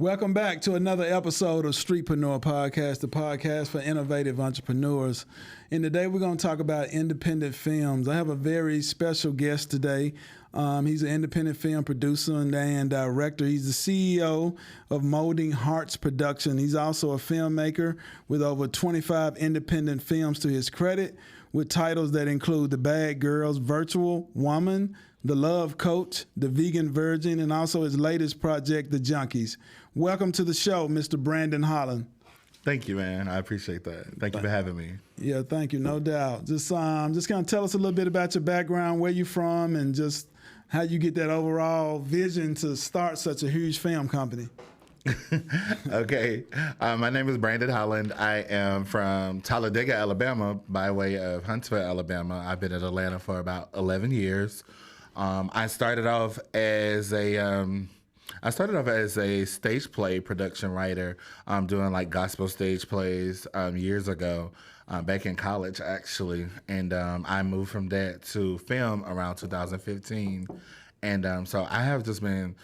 Welcome back to another episode of Streetpreneur Podcast, the podcast for innovative entrepreneurs. And today we're going to talk about independent films. I have a very special guest today. He's an independent film producer and director. He's the CEO of Molding Hearts Production. He's also a filmmaker with over 25 independent films to his credit, with titles that include The Bad Girls, Virtual Woman, The Love Coach, The Vegan Virgin, and also his latest project, The Junkies. Welcome to the show, Mr. Brandon Holland. Thank you, man. I appreciate that. Thank you for having me. Yeah, thank you. No doubt. Just kind of tell us a little bit about your background, where you're from, and just how you get that overall vision to start such a huge film company. Okay. My name is Brandon Holland. I am from Talladega, Alabama, by way of Huntsville, Alabama. I've been in Atlanta for about 11 years. I started off as a stage play production writer, doing like gospel stage plays years ago, back in college actually, and I moved from that to film around 2015, and so I have just been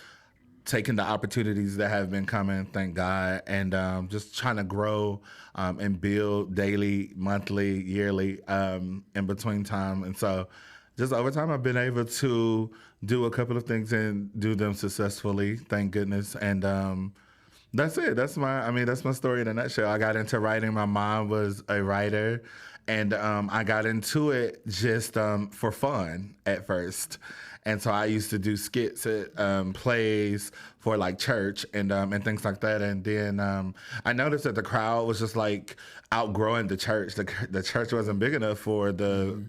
taking the opportunities that have been coming, thank God, and just trying to grow and build daily, monthly, yearly, in between time, and so. Just over time, I've been able to do a couple of things and do them successfully, thank goodness. And that's it. That's my story in a nutshell. I got into writing. My mom was a writer, and I got into it just for fun at first. And so I used to do skits at plays for like church and things like that. And then I noticed that the crowd was just like outgrowing the church. The church wasn't big enough for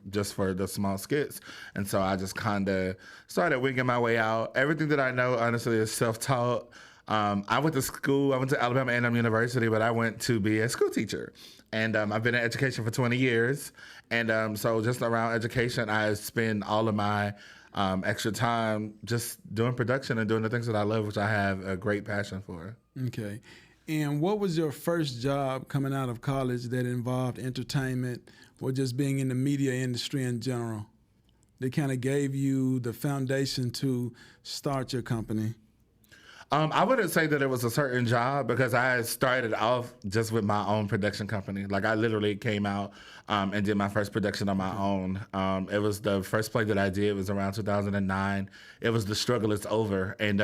just for the small skits. And so I just kind of started winging my way out. Everything that I know, honestly, is self-taught. I went to Alabama A&M University, but I went to be a school teacher. And I've been in education for 20 years. And so just around education, I spend all of my extra time just doing production and doing the things that I love, which I have a great passion for. Okay. And what was your first job coming out of college that involved entertainment or just being in the media industry in general that kind of gave you the foundation to start your company? I wouldn't say that it was a certain job because I started off just with my own production company. Like I literally came out and did my first production on my own. It was the first play that I did was around 2009. It was The Struggle Is Over. And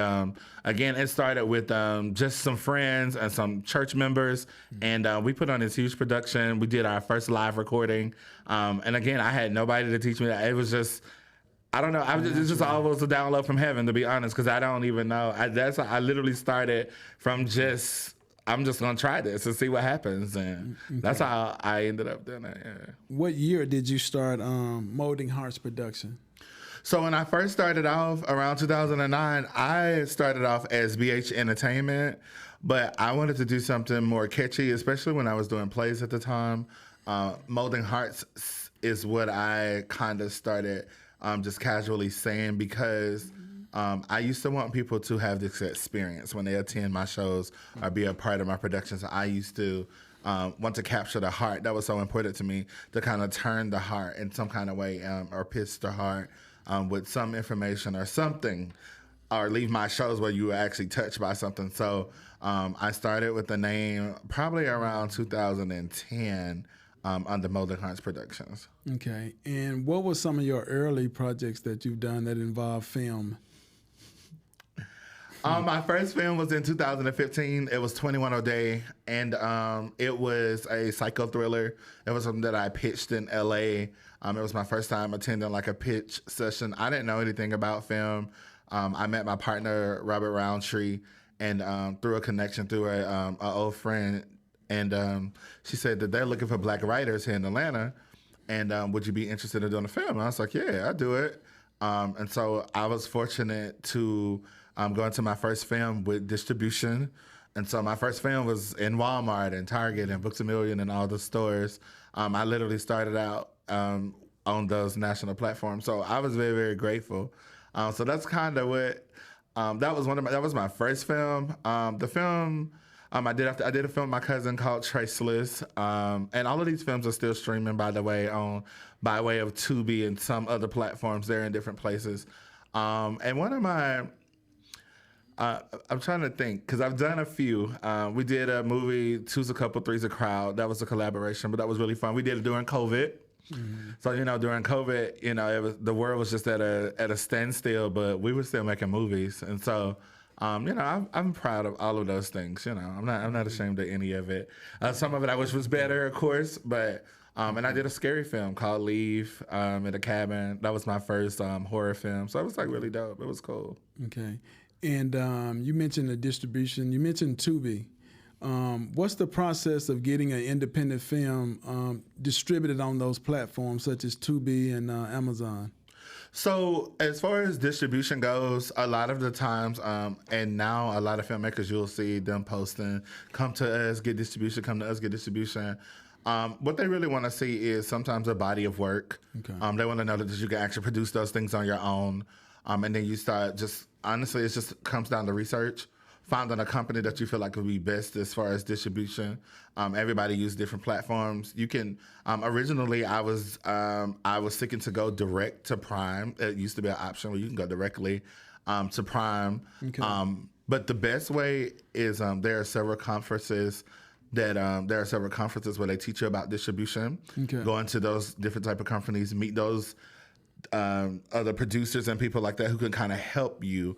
again, it started with just some friends and some church members. And we put on this huge production. We did our first live recording. And again, I had nobody to teach me that. It was just... I don't know. It's just almost a download from heaven, to be honest, because I don't even know. I literally started from I'm just going to try this and see what happens. And that's how I ended up doing it. Yeah. What year did you start Molding Hearts Production? So when I first started off around 2009, I started off as BH Entertainment, but I wanted to do something more catchy, especially when I was doing plays at the time. Molding Hearts is what I kind of started just casually saying because I used to want people to have this experience when they attend my shows or be a part of my productions. I used to want to capture the heart. That was so important to me, to kind of turn the heart in some kind of way or pierce the heart with some information or something, or leave my shows where you were actually touched by something. So I started with the name probably around 2010 under Molding Hearts Productions. Okay. And what were some of your early projects that you've done that involve film? My first film was in 2015. It was 21 a Day, and it was a psycho thriller. It was something that I pitched in LA. It was my first time attending like a pitch session. I didn't know anything about film. I met my partner, Robert Roundtree, and through a connection through an old friend. And she said that they're looking for black writers here in Atlanta, and would you be interested in doing a film? And I was like, yeah, I'd do it. And so I was fortunate to go into my first film with distribution. And so my first film was in Walmart and Target and Books A Million and all the stores. I literally started out on those national platforms. So I was very, very grateful. So that's kind of what, that was my first film. The film... I did a film with my cousin called Traceless, and all of these films are still streaming, by the way, by way of Tubi and some other platforms. They're in different places. And one of my I'm trying to think because I've done a few. We did a movie, Two's a Couple, Three's a Crowd. That was a collaboration, but that was really fun. We did it during COVID. Mm-hmm. So, during COVID, the world was just at a standstill, but we were still making movies. And so, I'm proud of all of those things. I'm not ashamed of any of it. Some of it I wish was better, of course, but and I did a scary film called Leave in a cabin. That was my first horror film. So it was like really dope. It was cool. Okay. And you mentioned the distribution. You mentioned Tubi. What's the process of getting an independent film distributed on those platforms such as Tubi and Amazon? So as far as distribution goes, a lot of the times, and now a lot of filmmakers, you'll see them posting, come to us, get distribution, come to us, get distribution. What they really want to see is sometimes a body of work. Okay. They want to know that you can actually produce those things on your own. And then you start honestly, it just comes down to research. Finding a company that you feel like would be best as far as distribution. Everybody uses different platforms. You can, originally I was thinking to go direct to Prime. It used to be an option where you can go directly to Prime. Okay. But the best way is there are several conferences where they teach you about distribution. Okay. Go into those different type of companies, meet those other producers and people like that who can kind of help you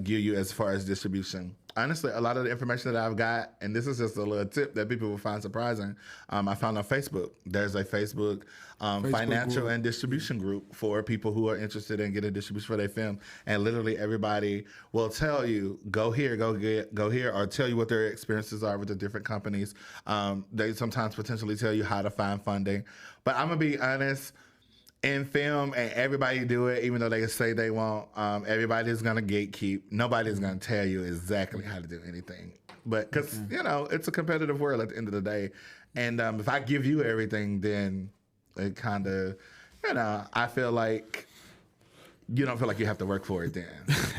gear you as far as distribution. Honestly, a lot of the information that I've got, and this is just a little tip that people will find surprising, I found on Facebook. There's a Facebook financial group and distribution group for people who are interested in getting distribution for their film. And literally everybody will tell you, go here, or tell you what their experiences are with the different companies. They sometimes potentially tell you how to find funding. But I'm going to be honest, in film, and everybody do it, even though they say they won't. Everybody's gonna gatekeep. Nobody's gonna tell you exactly how to do anything. But because it's a competitive world at the end of the day, and if I give you everything, then it kind of, I feel like you don't feel like you have to work for it. Then,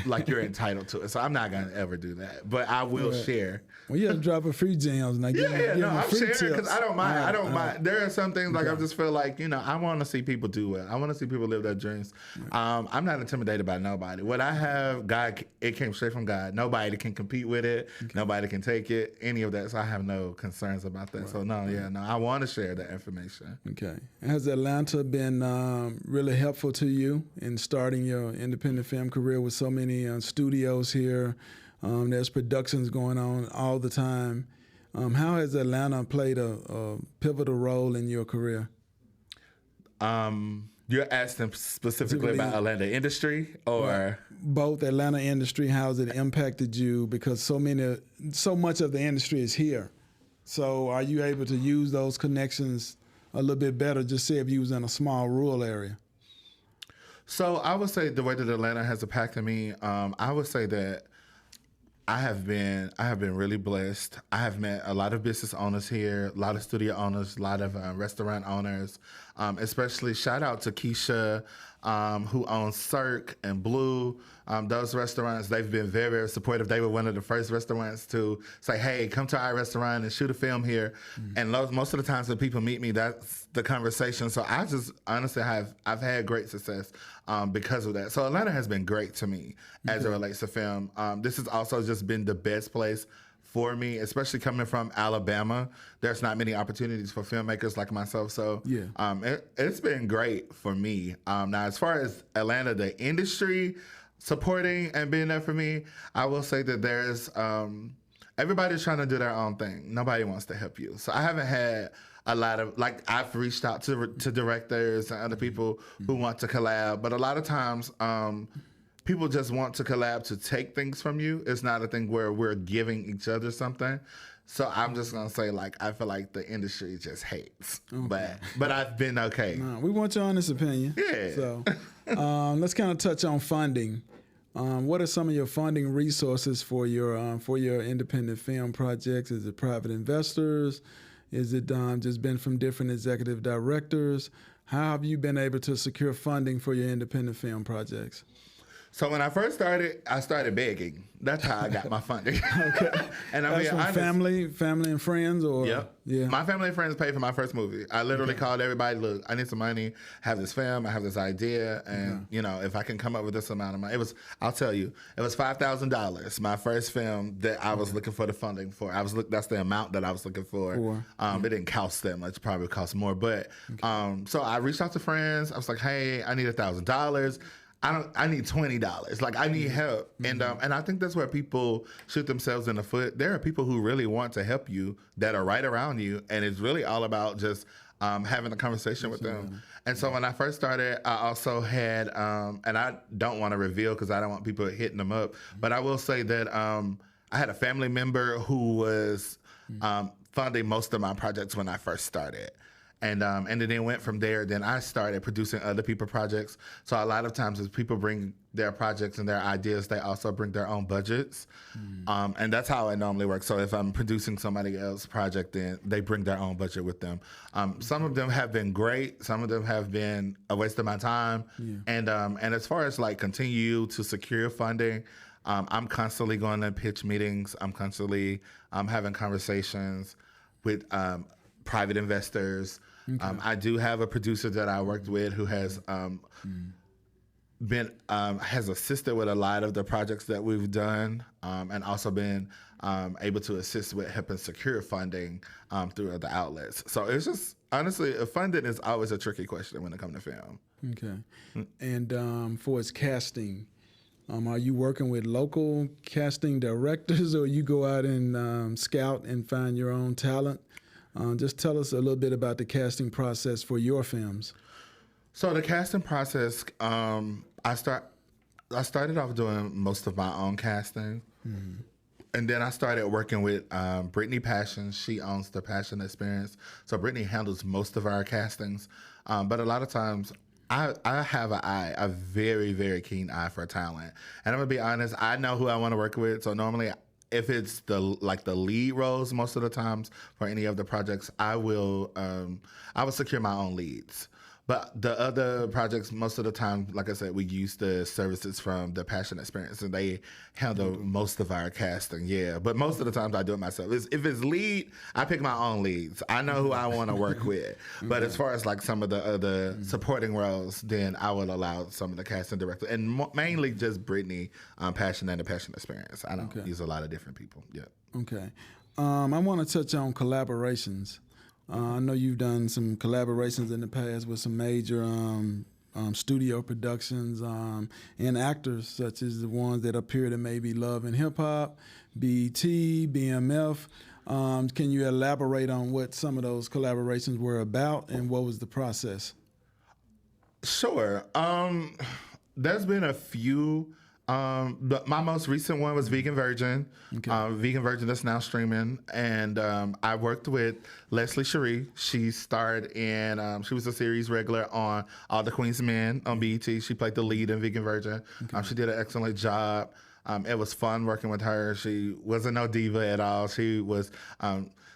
like you're entitled to it. So I'm not gonna ever do that. But I will share. Well, you have to drop a free gems. I'm sharing because I don't mind. I don't mind. There are some things like I just feel like I want to see people do it. I want to see people live their dreams. I'm not intimidated by nobody. What I have, God, it came straight from God. Nobody can compete with it. Okay. Nobody can take it. Any of that. So I have no concerns about that. Right. So I want to share that information. Okay. Has Atlanta been really helpful to you in starting your independent film career with so many studios here? There's productions going on all the time. How has Atlanta played a pivotal role in your career? You're asking specifically about Atlanta industry, or both Atlanta industry? How has it impacted you? Because so much of the industry is here. So are you able to use those connections a little bit better? Just say if you was in a small rural area. So I would say the way that Atlanta has impacted me, I would say that I have been really blessed. I have met a lot of business owners here, a lot of studio owners, a lot of restaurant owners, especially shout out to Keisha, who owns Cirque and Blue. Those restaurants, they've been very, very supportive. They were one of the first restaurants to say, hey, come to our restaurant and shoot a film here. Mm-hmm. And most of the times when people meet me, that's the conversation. So I just honestly I've had great success because of that. So Atlanta has been great to me as it relates to film. This has also just been the best place for me, especially coming from Alabama. There's not many opportunities for filmmakers like myself. So it's been great for me. Now, as far as Atlanta, the industry supporting and being there for me, I will say that there's everybody's trying to do their own thing. Nobody wants to help you. So I haven't had a lot of, I've reached out to directors and other people who want to collab, but a lot of times people just want to collab to take things from you. It's not a thing where we're giving each other something. So I'm just gonna say, I feel like the industry just hates, but I've been okay. No, we want your honest opinion. Yeah. So let's kind of touch on funding. What are some of your funding resources for your independent film projects? Is it private investors? Is it just been from different executive directors? How have you been able to secure funding for your independent film projects? So when I first started, I started begging. That's how I got my funding. Okay. And I'm That's being from honest. family and friends, or Yep. yeah. My family and friends paid for my first movie. I literally called everybody, look, I need some money, I have this film, I have this idea, and you know, if I can come up with this amount of money. I'll tell you, it was $5,000, my first film that I was looking for the funding for. That's the amount that I was looking for. It didn't cost that much, probably cost more. But so I reached out to friends. I was like, hey, I need $1,000. I need $20. Like, I need help. And I think that's where people shoot themselves in the foot. There are people who really want to help you that are right around you. And it's really all about just having a conversation with them. And so when I first started, I also had, and I don't want to reveal because I don't want people hitting them up, but I will say that I had a family member who was funding most of my projects when I first started. And then it went from there. Then I started producing other people's projects. So a lot of times as people bring their projects and their ideas, they also bring their own budgets. And that's how it normally works. So if I'm producing somebody else's project, then they bring their own budget with them. Some of them have been great. Some of them have been a waste of my time. And as far as like continue to secure funding, I'm constantly going to pitch meetings. I'm constantly having conversations with private investors. I do have a producer that I worked with who has has assisted with a lot of the projects that we've done, and also been able to assist with helping secure funding through other outlets. So it's just honestly, funding is always a tricky question when it comes to film. Okay. And for its casting, are you working with local casting directors, or you go out and scout and find your own talent? Just tell us a little bit about the casting process for your films. So the casting process, I started off doing most of my own casting, and then I started working with Brittany Passion. She owns the Passion Experience, so Brittany handles most of our castings. But a lot of times, I have a very, very keen eye for talent, and I'm gonna be honest. I know who I want to work with, so normally, if it's the lead roles, most of the times for any of the projects, I will secure my own leads. But the other projects, most of the time, like I said, we use the services from the Passion Experience, and they handle most of our casting. Yeah, but most of the times I do it myself. If it's lead, I pick my own leads. I know who I want to work with. But as far as like some of the other supporting roles, then I will allow some of the casting directors, and mainly just Brittany, Passion and the Passion Experience. I don't use a lot of different people. Yeah. Okay. I want to touch on collaborations. I know you've done some collaborations in the past with some major studio productions and actors, such as the ones that appear to maybe Love and Hip Hop, BET, BMF. Can you elaborate on what some of those collaborations were about and what was the process? Sure. There's been a few. But my most recent one was Vegan Virgin. Vegan Virgin that's now streaming. And I worked with Leslie Cherie. She starred in, she was a series regular on All the Queen's Men on BET. She played the lead in Vegan Virgin. She did an excellent job. It was fun working with her. She wasn't no diva at all. She was,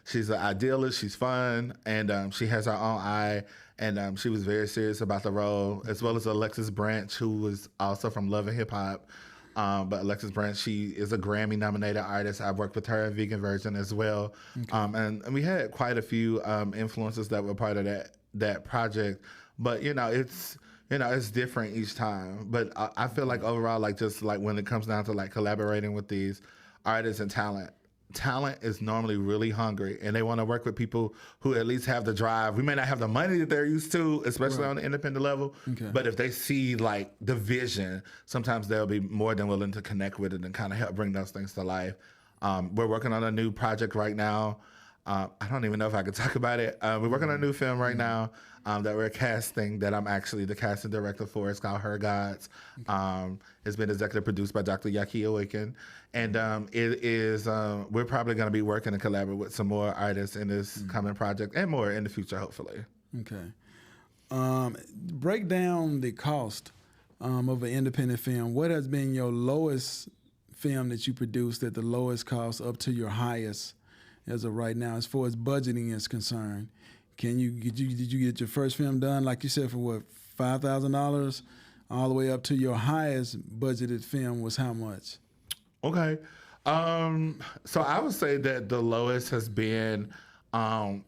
she's an idealist. She's fun. And she has her own eye. And she was very serious about the role, as well as Alexis Branch, who was also from Love and Hip Hop. But Alexis Branch, she is a Grammy-nominated artist. I worked with her in Vegan Virgin as well. And we had quite a few influences that were part of that project. But, it's different each time. But I feel like overall, like just like when it comes down to like collaborating with these artists and talent is normally really hungry, and they want to work with people who at least have the drive. We may not have the money that they're used to, especially on the independent level, but if they see like the vision, sometimes they'll be more than willing to connect with it and kind of help bring those things to life. We're working on a new project right now. I don't even know if I could talk about it. We're working on a new film right now that we're casting, that I'm actually the casting director for. It's called Her Gods. It's been executive produced by Dr. Yaki Owakin. And it is, we're probably going to be working and collaborate with some more artists in this coming project and more in the future, hopefully. Okay. Break down the cost of an independent film. What has been your lowest film that you produced at the lowest cost up to your highest as of right now, as far as budgeting is concerned? Did you get your first film done, like you said, for what, $5,000? all the way up to your highest budgeted film was how much? Okay. So I would say that the lowest has been, I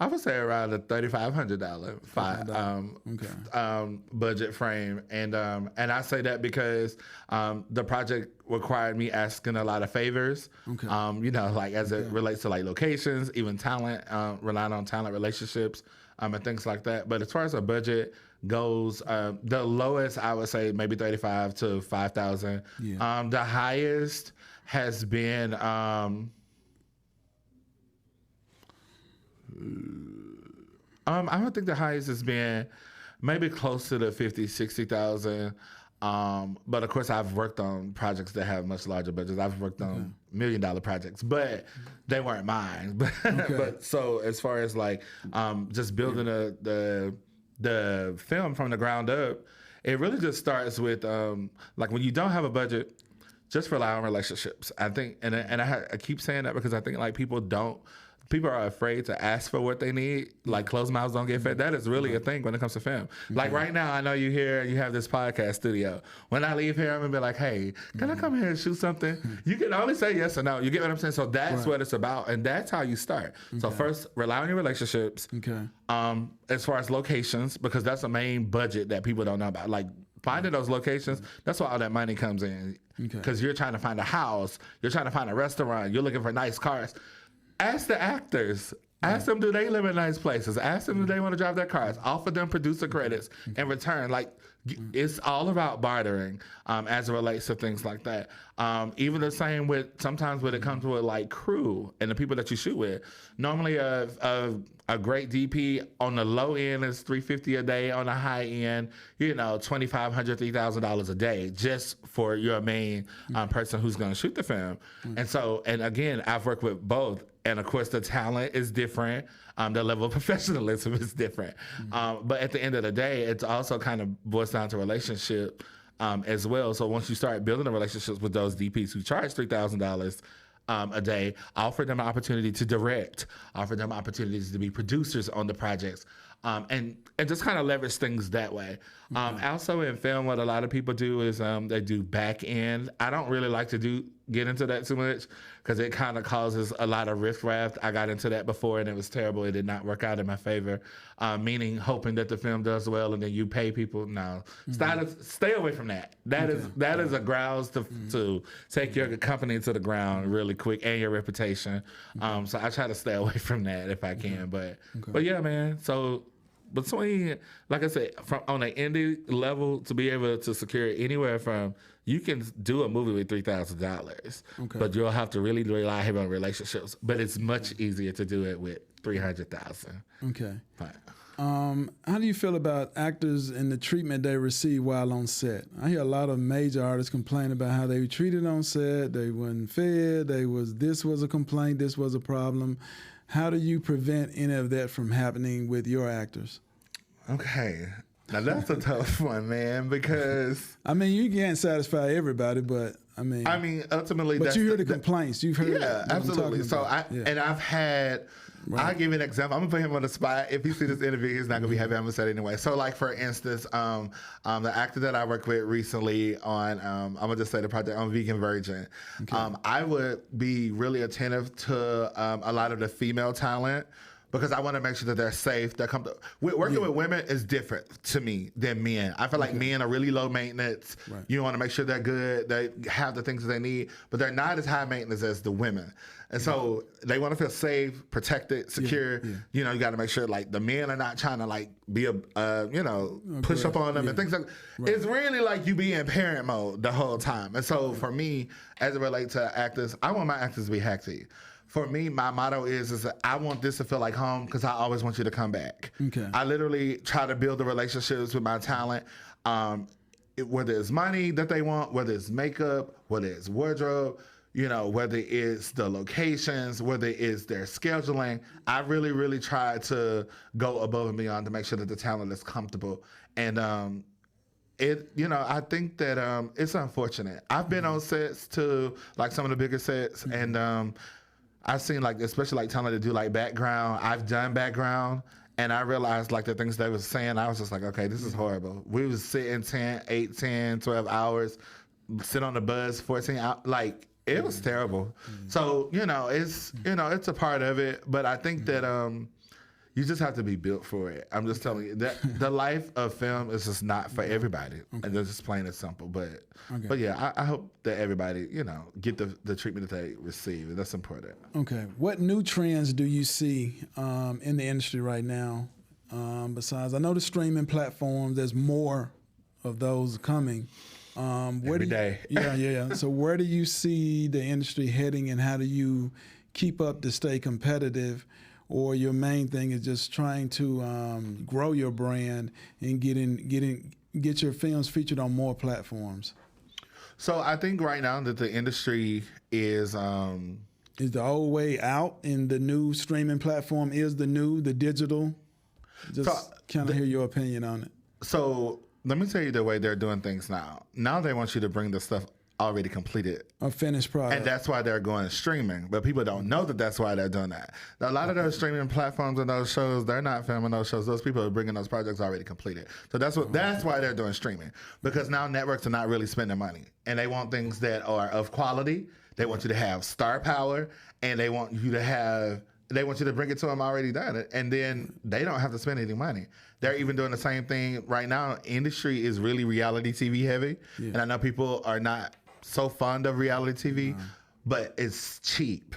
would say around the $3,500 budget frame, and I say that because the project required me asking a lot of favors. Okay. Like as it relates to like locations, even talent, relying on talent relationships, and things like that. But as far as a budget goes, the lowest I would say maybe 35 to 5,000. Yeah. The highest has been. I don't think the highest has been maybe close to the 50, 60,000. But of course, I've worked on projects that have much larger budgets. I've worked on $1 million projects, but they weren't mine. But so as far as like just building the film from the ground up, it really just starts with like when you don't have a budget, just rely on relationships. I think, and I keep saying that because I think like people are afraid to ask for what they need. Like closed mouths don't get fed. That is really a thing when it comes to film. Like right now, I know you have this podcast studio. When I leave here, I'm gonna be like, hey, can I come here and shoot something? You can only say yes or no. You get what I'm saying? So that's what it's about. And that's how you start. So first, rely on your relationships. Okay. As far as locations, because that's the main budget that people don't know about. Like finding those locations, that's why all that money comes in. Because you're trying to find a house, you're trying to find a restaurant, you're looking for nice cars. Ask the actors. Ask them, do they live in nice places? Ask them, do they want to drive their cars? Offer them producer credits in return. Like, it's all about bartering as it relates to things like that. Even the same with sometimes when it comes with like crew and the people that you shoot with. Normally, a great DP on the low end is $350 a day. On the high end, $2,500, $3,000 a day just for your main person who's going to shoot the film. And again, I've worked with both. And of course, the talent is different. The level of professionalism is different. But at the end of the day, it's also kind of boils down to relationship as well. So once you start building a relationship with those DPs who charge $3,000 a day, offer them an opportunity to direct, offer them opportunities to be producers on the projects, and just kind of leverage things that way. Also in film, what a lot of people do is they do back end. I don't really like to get into that too much because it kind of causes a lot of riffraff. I got into that before and it was terrible. It did not work out in my favor, meaning hoping that the film does well and then you pay people. No, stay away from that. That is a grouse to take your company to the ground really quick and your reputation. So I try to stay away from that if I can. But yeah, man. So between, like I said, from on an indie level to be able to secure anywhere from, you can do a movie with $3,000, but you'll have to really rely heavily on relationships. But it's much easier to do it with $300,000. Okay. Right. How do you feel about actors and the treatment they receive while on set? I hear a lot of major artists complain about how they were treated on set. They weren't fed. This was a complaint. This was a problem. How do you prevent any of that from happening with your actors? Okay. Now, that's a tough one, man, because... I mean, you can't satisfy everybody, but, ultimately... But you hear the complaints. You've heard... Yeah, absolutely. So, and I've had... Right. I'll give you an example. I'm going to put him on the spot. If you see this interview, he's not going to be happy. I'm going to say it anyway. So, like, for instance, the actor that I worked with recently on, I'm going to just say the project on Vegan Virgin. Okay. I would be really attentive to a lot of the female talent because I want to make sure that they're safe. They're comfortable. Working with women is different to me than men. I feel like men are really low maintenance. Right. You want to make sure they're good. They have the things that they need, but they're not as high maintenance as the women. And so they want to feel safe, protected, secure. You got to make sure like the men are not trying to like be push up on them and things like that. Right. It's really like you be in parent mode the whole time. And so for me, as it relates to actors, I want my actors to be happy. For me, my motto is that I want this to feel like home because I always want you to come back. Okay. I literally try to build the relationships with my talent, whether it's money that they want, whether it's makeup, whether it's wardrobe, whether it's the locations, whether it's their scheduling. I really, really try to go above and beyond to make sure that the talent is comfortable. And I think that it's unfortunate. I've been on sets to like some of the bigger sets, and I've seen like, especially like talent to do like background. I've done background, And I realized like the things they was saying, I was just like, okay, this is horrible. We was sitting 12 hours, sit on the bus 14 hours, like it was terrible. So, it's a part of it, but I think that you just have to be built for it. I'm just telling you that the life of film is just not for everybody. And it's just plain and simple. But yeah, I hope that everybody, get the treatment that they receive. That's important. Okay. What new trends do you see in the industry right now? Besides, I know the streaming platforms, there's more of those coming. Every day. Yeah. So where do you see the industry heading, and how do you keep up to stay competitive? Or your main thing is just trying to grow your brand and get your films featured on more platforms? So I think right now that the industry is the old way out, and the new streaming platform is the digital. Just kind of hear your opinion on it. So let me tell you the way they're doing things now. Now they want you to bring the stuff already completed, a finished product, and that's why they're going streaming. But people don't know that that's why they're doing that. A lot of those streaming platforms and those shows, they're not filming those shows. Those people are bringing those projects already completed. So that's why they're doing streaming, because now networks are not really spending money, and they want things that are of quality. They want you to have star power, and they want you to bring it to them already done, and then they don't have to spend any money. They're even doing the same thing right now. Industry is really reality TV heavy, and I know people are not so fond of reality TV, but it's cheap.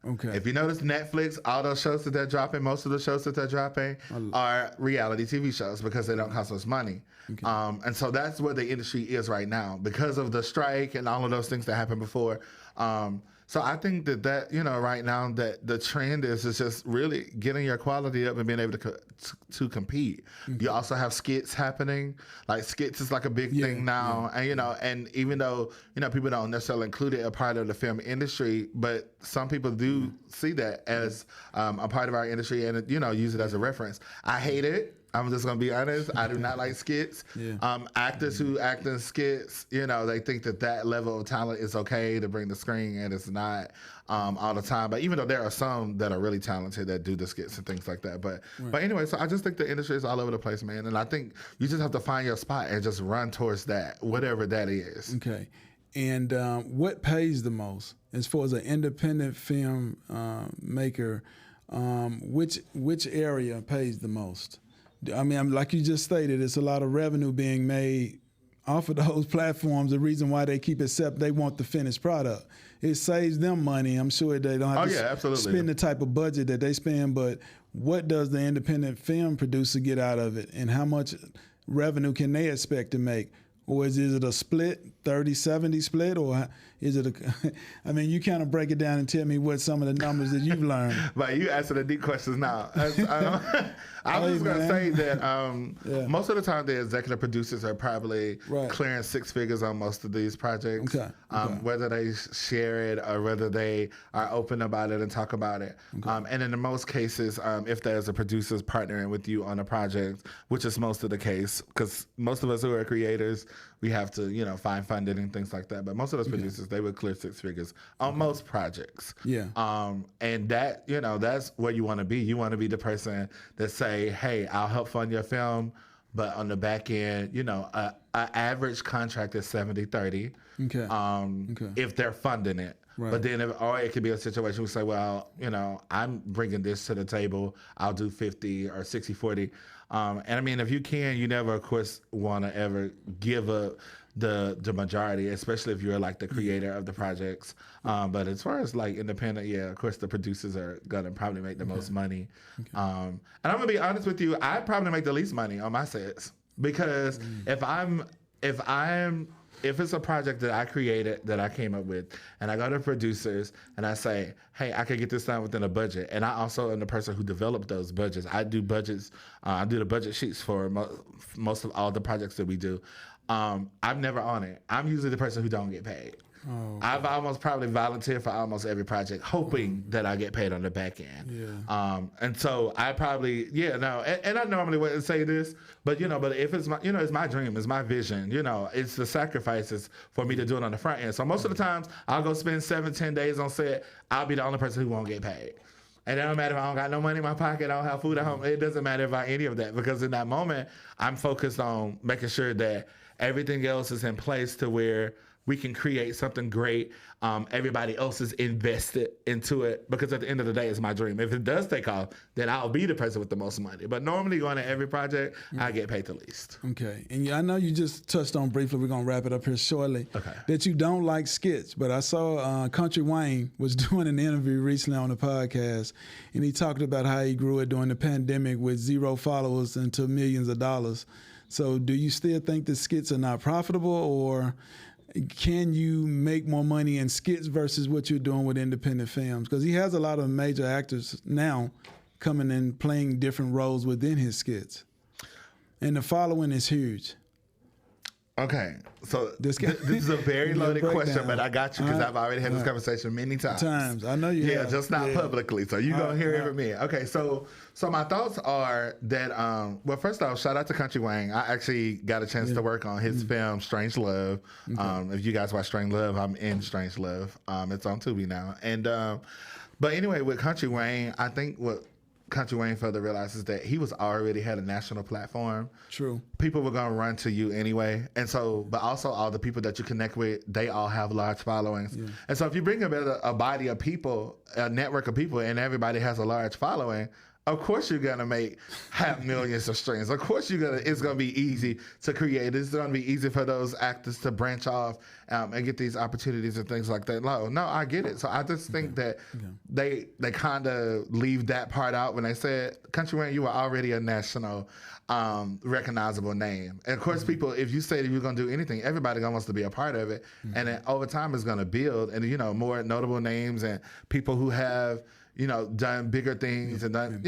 Okay. If you notice Netflix, all those shows that they're dropping, most of the shows that they're dropping are reality TV shows because they don't cost us money. Okay. And so that's where the industry is right now because of the strike and all of those things that happened before. So I think that right now that the trend is just really getting your quality up and being able to compete. Okay. You also have skits happening. Like skits is like a big thing now, and and even though people don't necessarily include it a part of the film industry, but some people do see that as a part of our industry and use it as a reference. I hate it. I'm just going to be honest. I do not like skits. Actors who act in skits, they think that level of talent is okay to bring to screen, and it's not all the time. But even though there are some that are really talented that do the skits and things like that. But anyway, so I just think the industry is all over the place, man. And I think you just have to find your spot and just run towards that, whatever that is. Okay. And what pays the most as far as an independent film maker? Which area pays the most? I mean, like you just stated, it's a lot of revenue being made off of those platforms. The reason why they keep it they want the finished product. It saves them money. I'm sure they don't have to spend the type of budget that they spend, but what does the independent film producer get out of it, and how much revenue can they expect to make? Or is it a split, 30-70 split, or is it I mean, you kind of break it down and tell me what some of the numbers that you've learned. But you answer the deep questions now. I was just going to say that most of the time the executive producers are probably clearing six figures on most of these projects, whether they share it or whether they are open about it and talk about it. And in the most cases, if there's a producer's partnering with you on a project, which is most of the case, because most of us who are creators, we have to, find funding and things like that. But most of those producers, they would clear six figures on most projects. And that, that's where you want to be. You want to be the person that say, hey, I'll help fund your film, but on the back end, an average contract is 70-30 if they're funding it. But then, or it could be a situation where we say, well, I'm bringing this to the table. I'll do 50 or 60-40. And I mean, if you can, you never, of course, want to ever give up the majority, especially if you're like the creator of the projects. But as far as like independent, of course, the producers are going to probably make the most money. And I'm going to be honest with you, I probably make the least money on my sets because if it's a project that I created, that I came up with, and I go to producers and I say, hey, I can get this done within a budget. And I also am the person who developed those budgets. I do budgets. I do the budget sheets for most of all the projects that we do. I'm never on it. I'm usually the person who don't get paid. I've almost probably volunteered for almost every project, hoping that I get paid on the back end. And so I probably, and I normally wouldn't say this, but but if it's my, it's my dream, it's my vision, it's the sacrifices for me to do it on the front end. So most of the times I'll go spend 7-10 days on set. I'll be the only person who won't get paid. And it don't matter if I don't got no money in my pocket, I don't have food at home. It doesn't matter about any of that, because in that moment, I'm focused on making sure that everything else is in place to where we can create something great. Everybody else is invested into it, because at the end of the day, it's my dream. If it does take off, then I'll be the person with the most money. But normally going to every project, I get paid the least. Okay. And I know you just touched on briefly, we're going to wrap it up here shortly, that you don't like skits. But I saw Country Wayne was doing an interview recently on the podcast, and he talked about how he grew it during the pandemic with 0 followers into millions of dollars. So do you still think that skits are not profitable, or can you make more money in skits versus what you're doing with independent films? Because he has a lot of major actors now coming and playing different roles within his skits. And the following is huge. Okay, so this is a very loaded question, but I got you, because I've already had this conversation many times. I know you have. Yeah, just not publicly, so you're going to hear it from me. Okay, so my thoughts are that, well, first off, shout out to Country Wayne. I actually got a chance to work on his film, Strange Love. If you guys watch Strange Love, I'm in Strange Love. It's on Tubi now. And but anyway, with Country Wayne, I think what Country Wayne further realizes that he was already had a national platform. True. People were gonna run to you anyway, and so, but also all the people that you connect with, they all have large followings. Yeah. And so, if you bring a body of people, a network of people, and everybody has a large following, of course you're gonna have millions of streams. Of course it's gonna be easy to create. It's gonna be easy for those actors to branch off and get these opportunities and things like that. No, I get it. So I just think that they kind of leave that part out when they said, Country Wayne, you were already a national recognizable name. And of course, people, if you say that you're gonna do anything, everybody wants to be a part of it. And then over time it's gonna build, and more notable names and people who have done bigger things and done,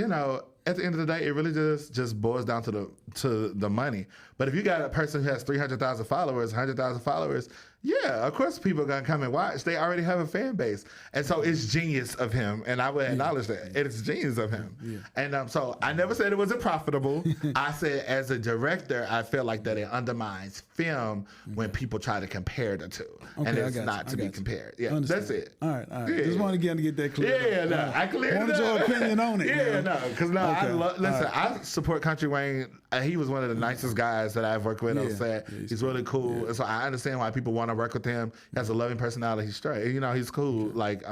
at the end of the day, it really just boils down to the money. But if you got a person who has 300,000 followers, 100,000 followers, yeah, of course people are going to come and watch. They already have a fan base. And so it's genius of him, and I would acknowledge that. It's genius of him. Yeah. And so I never said it wasn't profitable. I said as a director, I feel like that it undermines film when people try to compare the two. Okay, and it's not to be compared. Yeah, that's it. All right. Yeah. Just want to get that clear. Yeah, no, I cleared it up. Wanted your opinion on it. Yeah, no, because listen, I support Country Wayne. He was one of the nicest guys that I've worked with on set. He's really cool. And so I understand why people want to work with him. He has a loving personality. He's straight. He's cool. Like,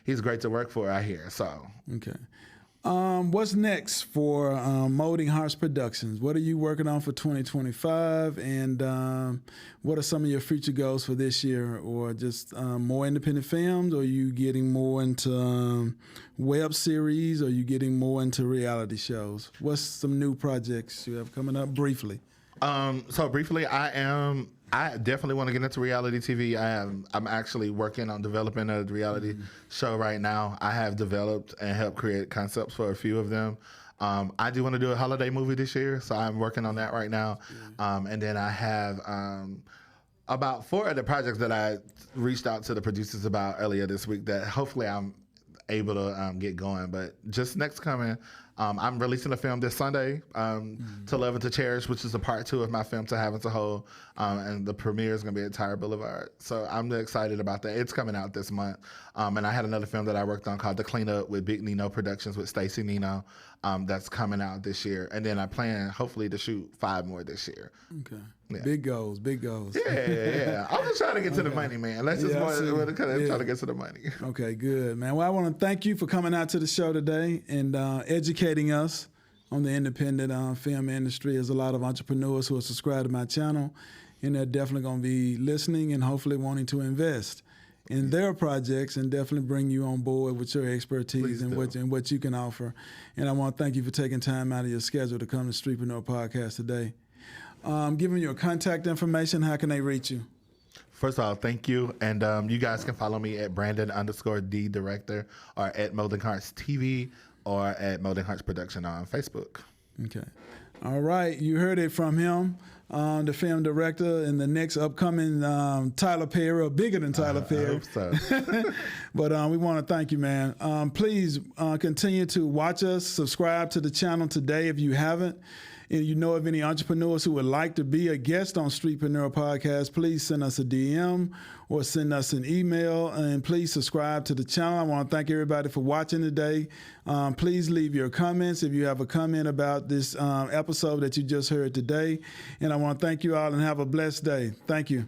he's great to work for, I hear. So. Okay. What's next for Molding Hearts Productions? What are you working on for 2025? And what are some of your future goals for this year? Or just more independent films? Or are you getting more into web series? Or are you getting more into reality shows? What's some new projects you have coming up briefly? So briefly, I definitely want to get into reality TV. I'm actually working on developing a reality show right now. I have developed and helped create concepts for a few of them. I do want to do a holiday movie this year, so I'm working on that right now. And then I have about 4 other projects that I reached out to the producers about earlier this week that hopefully I'm able to get going. But just next coming, I'm releasing a film this Sunday, To Love and to Cherish, which is a part 2 of my film, To Have and to Hold. And the premiere is going to be at Tire Boulevard. So I'm excited about that. It's coming out this month. And I had another film that I worked on called The Cleanup with Big Nino Productions with Stacey Nino. That's coming out this year. And then I plan, hopefully, to shoot 5 more this year. Okay. Yeah. Big goals. Yeah. I'm just trying to get to the money, man. Let's just try to get to the money. Okay, good, man. Well, I want to thank you for coming out to the show today and educating us on the independent film industry. There's a lot of entrepreneurs who are subscribed to my channel, and they're definitely going to be listening and hopefully wanting to invest in their projects and definitely bring you on board with your expertise and what you can offer. And I want to thank you for taking time out of your schedule to come to Streetpreneur Podcast today. Giving your contact information, how can they reach you? First of all, thank you. And you guys can follow me at Brandon_D Director or at Molding Hearts TV or at Molding Hearts Production on Facebook. Okay. All right. You heard it from him, the film director, and the next upcoming Tyler Perry, or bigger than Tyler Perry. I hope so. But we want to thank you, man. Please continue to watch us, subscribe to the channel today if you haven't. and you know of any entrepreneurs who would like to be a guest on Streetpreneur Podcast, please send us a DM or send us an email, and please subscribe to the channel. I want to thank everybody for watching today. Please leave your comments if you have a comment about this episode that you just heard today. And I want to thank you all and have a blessed day. Thank you.